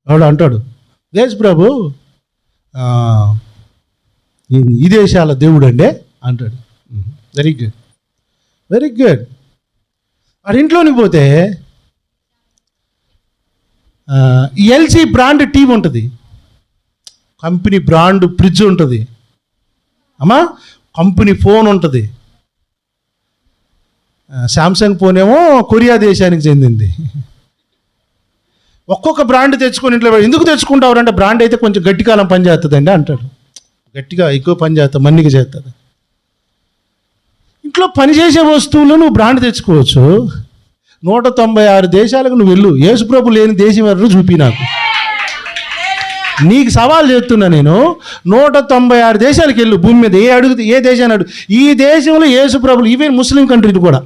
వాడు అంటాడు, యేసు ప్రభు ఈ దేశాల దేవుడు అండి అంటాడు. Very good, very good. వాడి ఇంట్లోనికి పోతే ఎల్జీ బ్రాండ్ టీవీ ఉంటుంది, కంపెనీ బ్రాండ్ ఫ్రిడ్జ్ ఉంటుంది, అమ్మా కంపెనీ ఫోన్ ఉంటుంది. శాంసంగ్ ఫోన్ ఏమో కొరియా దేశానికి చెందింది. ఒక్కొక్క బ్రాండ్ తెచ్చుకొని ఇంట్లో ఎందుకు తెచ్చుకుంటావు అంటే బ్రాండ్ అయితే కొంచెం గట్టి కాలం పని చేస్తుందండి అంటాడు. గట్టిగా ఎక్కువ పని చేస్తా, మన్నిక చేస్తుంది. ఇంట్లో పనిచేసే వస్తువులు నువ్వు బ్రాండ్ తెచ్చుకోవచ్చు. 196 దేశాలకు నువ్వు వెళ్ళు, యేసుప్రభు లేని దేశం ఎవరు చూపి నాకు. నీకు సవాల్ చేస్తున్నా నేను. 196 దేశాలకు వెళ్ళు భూమి మీద. ఏ దేశాన్ని అడుగు, ఈ దేశంలో యేసుప్రభులు, ఈవెన్ ముస్లిం కంట్రీలు కూడా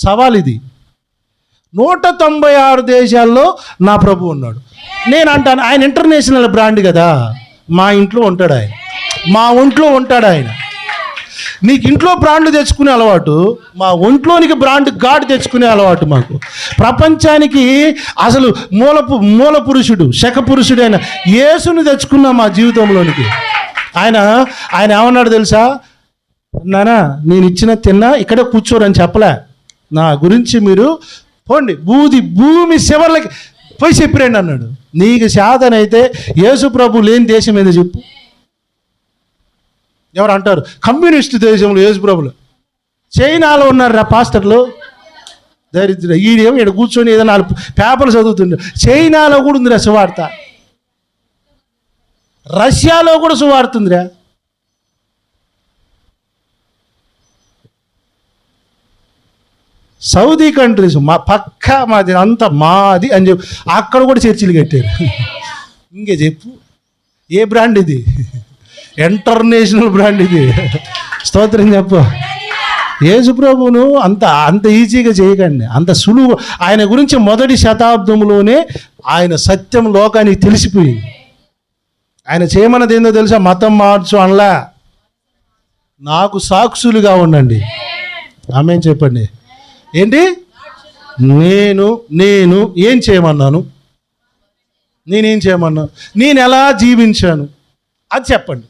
సవాల్ ఇది. 196 దేశాల్లో నా ప్రభు ఉన్నాడు. నేను అంటాను, ఆయన ఇంటర్నేషనల్ బ్రాండ్ కదా, మా ఇంట్లో ఉంటాడు ఆయన, మా ఒంట్లో ఉంటాడు ఆయన. నీకు ఇంట్లో బ్రాండ్లు తెచ్చుకునే అలవాటు, మా ఒంట్లోనికి బ్రాండ్ గాడ్ తెచ్చుకునే అలవాటు మాకు. ప్రపంచానికి అసలు మూల పురుషుడు, శక పురుషుడు అయిన యేసుని తెచ్చుకున్నాం మా జీవితంలోనికి. ఆయన ఏమన్నాడు తెలుసా? నానా నేను ఇచ్చిన తిన్నా ఇక్కడే కూర్చోరని చెప్పలే, నా గురించి మీరు పోండి భూమి శివర్లకి పోయి చెప్పిరండి అన్నాడు. నీకు శాతనైతే యేసు ప్రభు లేని దేశం ఏదో చెప్పు. ఎవరు అంటారు కమ్యూనిస్ట్ దేశంలో యేసు ప్రభులు. చైనాలో ఉన్నారా పాస్టర్లు, దరిద్ర ఈడేమో ఇక్కడ కూర్చొని ఏదో 4 పేపర్లు చదువుతుండే. చైనాలో కూడా ఉందిరా సువార్త, రష్యాలో కూడా సువార్త ఉందిరా. సౌదీ కంట్రీస్ మా పక్క మాది అంతా మాది అని చెప్పి అక్కడ కూడా చర్చిలు కట్టారు. ఇంకే చెప్పు, ఏ బ్రాండ్ ఇది? ఇంటర్నేషనల్ బ్రాండ్ ఇది. స్తోత్రం చెప్పు. యేసు ప్రభువును అంత ఈజీగా చేయకండి, అంత సులువు. ఆయన గురించి మొదటి శతాబ్దంలోనే ఆయన సత్యం లోకానికి తెలిసిపోయింది. ఆయన చేయమన్నది ఏందో తెలుసా? మతం మార్చు అనలా, నాకు సాక్షులుగా ఉండండి. ఆమేన్ చెప్పండి. ఏంటి? నేను ఏం చేయమన్నాను, నేనేం చేయమన్నాను, నేను ఎలా జీవించాను అది చెప్పండి.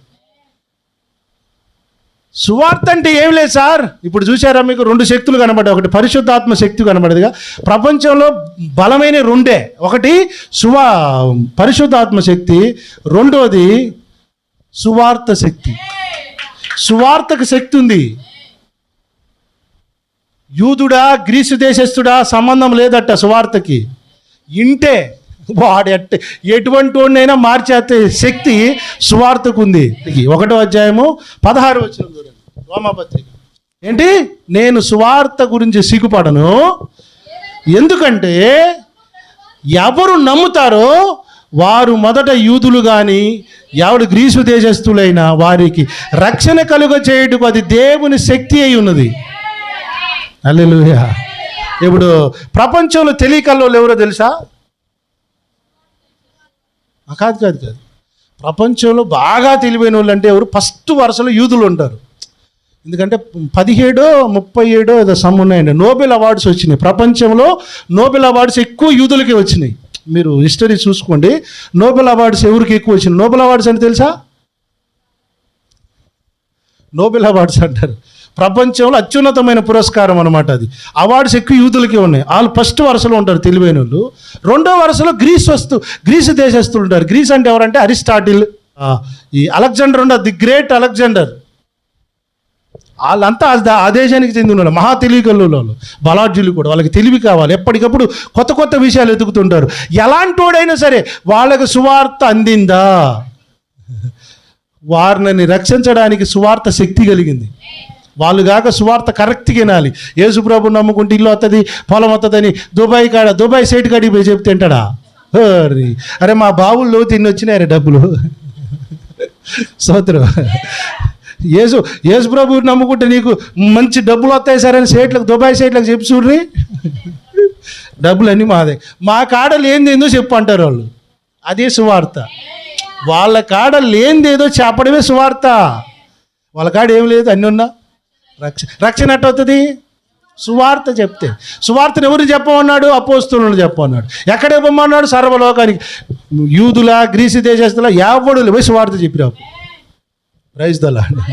సువార్త అంటే ఏం లేదు సార్. ఇప్పుడు చూసారా మీకు 2 శక్తులు కనబడ్డాయి. ఒకటి పరిశుద్ధాత్మ శక్తి కనబడేదిగా. ప్రపంచంలో బలమైన 2, ఒకటి పరిశుద్ధాత్మ శక్తి, రెండోది సువార్త శక్తి. సువార్తకు శక్తి ఉంది. యూదుడా గ్రీసు దేశస్థుడా సంబంధం లేదట సువార్తకి. ఇంటే వాడు ఎటువంటి వాడినైనా మార్చేస్తే శక్తి సువార్తకు ఉంది. 1వ అధ్యాయము 16 వచనం చూడండి, రోమాపత్రిక. ఏంటి? నేను సువార్త గురించి సిగ్గుపడను, ఎందుకంటే ఎవరు నమ్ముతారో వారు మొదట యూదులు కానీ ఎవడు గ్రీసు దేశస్థులైనా వారికి రక్షణ కలుగ చేయుటకు అది దేవుని శక్తి అయి ఉన్నది. హల్లెలూయా. ఇప్పుడు ప్రపంచంలో తెలియకల్లోళ్ళు ఎవరో తెలుసా? కాదు. ప్రపంచంలో బాగా తెలివైన వాళ్ళు అంటే ఎవరు? ఫస్ట్ వరుసలో యూదులు ఉంటారు. ఎందుకంటే 17, 37 ఏదో సమ్ ఉన్నాయండి. నోబెల్ అవార్డ్స్ వచ్చినాయి ప్రపంచంలో. నోబెల్ అవార్డ్స్ ఎక్కువ యూదులకే వచ్చినాయి. మీరు హిస్టరీ చూసుకోండి. నోబెల్ అవార్డ్స్ ఎవరికి ఎక్కువ వచ్చినాయి? నోబెల్ అవార్డ్స్ అంటే తెలుసా? నోబెల్ అవార్డ్స్ అంటారు. ప్రపంచంలో అత్యున్నతమైన పురస్కారం అనమాట అది. అవార్డ్స్ ఎక్కువ యూదులకే ఉన్నాయి. వాళ్ళు ఫస్ట్ వరుసలో ఉంటారు తెలివైన వాళ్ళు. 2వ వరుసలో గ్రీసు దేశస్తులు ఉంటారు. గ్రీస్ అంటే ఎవరంటే అరిస్టాటిల్, ఈ అలెగ్జాండర్ ఉంటారు, ది గ్రేట్ అలెగ్జాండర్. వాళ్ళంతా ఆ దేశానికి చెందిన వాళ్ళు, మహా తెలివికల్లు వాళ్ళు, బలాఢ్యులు కూడా. వాళ్ళకి తెలివి కావాలి, ఎప్పటికప్పుడు కొత్త విషయాలు ఎదుగుతుంటారు. ఎలాంటి వాడైనా సరే వాళ్ళకి సువార్త అందిందా, వారిని రక్షించడానికి సువార్త శక్తి కలిగింది. వాళ్ళు కాక సువార్త కరెక్ట్గా వినాలి. యేసు ప్రభు నమ్ముకుంటే ఇల్లు వస్తుంది, పొలం వస్తుందని దుబాయ్ సైట్ కాడికి పోయి చెప్తే తింటాడా? అరే మా బావుల్లో తిని వచ్చినాయి డబ్బులు. స్తోత్రం. యేసు ప్రభు నమ్ముకుంటే నీకు మంచి డబ్బులు వస్తాయి సరే అని దుబాయ్ సైట్లకు చెప్పి చూడ్రి, డబ్బులు అన్నీ మాదే. మా కాడ లేనిదేందో చెప్పు అంటారు వాళ్ళు. అదే సువార్త. వాళ్ళ కాడ లేనిదేదో చెప్పడమే సువార్త. వాళ్ళ కాడ ఏం లేదు, అన్నీ ఉన్నా రక్షణ ఎట్ట అవుతుంది? సువార్త చెప్తే. సువార్తను ఎవరు చెప్పమన్నాడు? అపోస్తలులను చెప్పమన్నాడు. ఎక్కడ ఇవ్వమన్నాడు? సర్వలోకానికి. యూదుల, గ్రీసు దేశస్తుల ఎవడు పోయి సువార్త చెప్పిరావు. Praise the lord.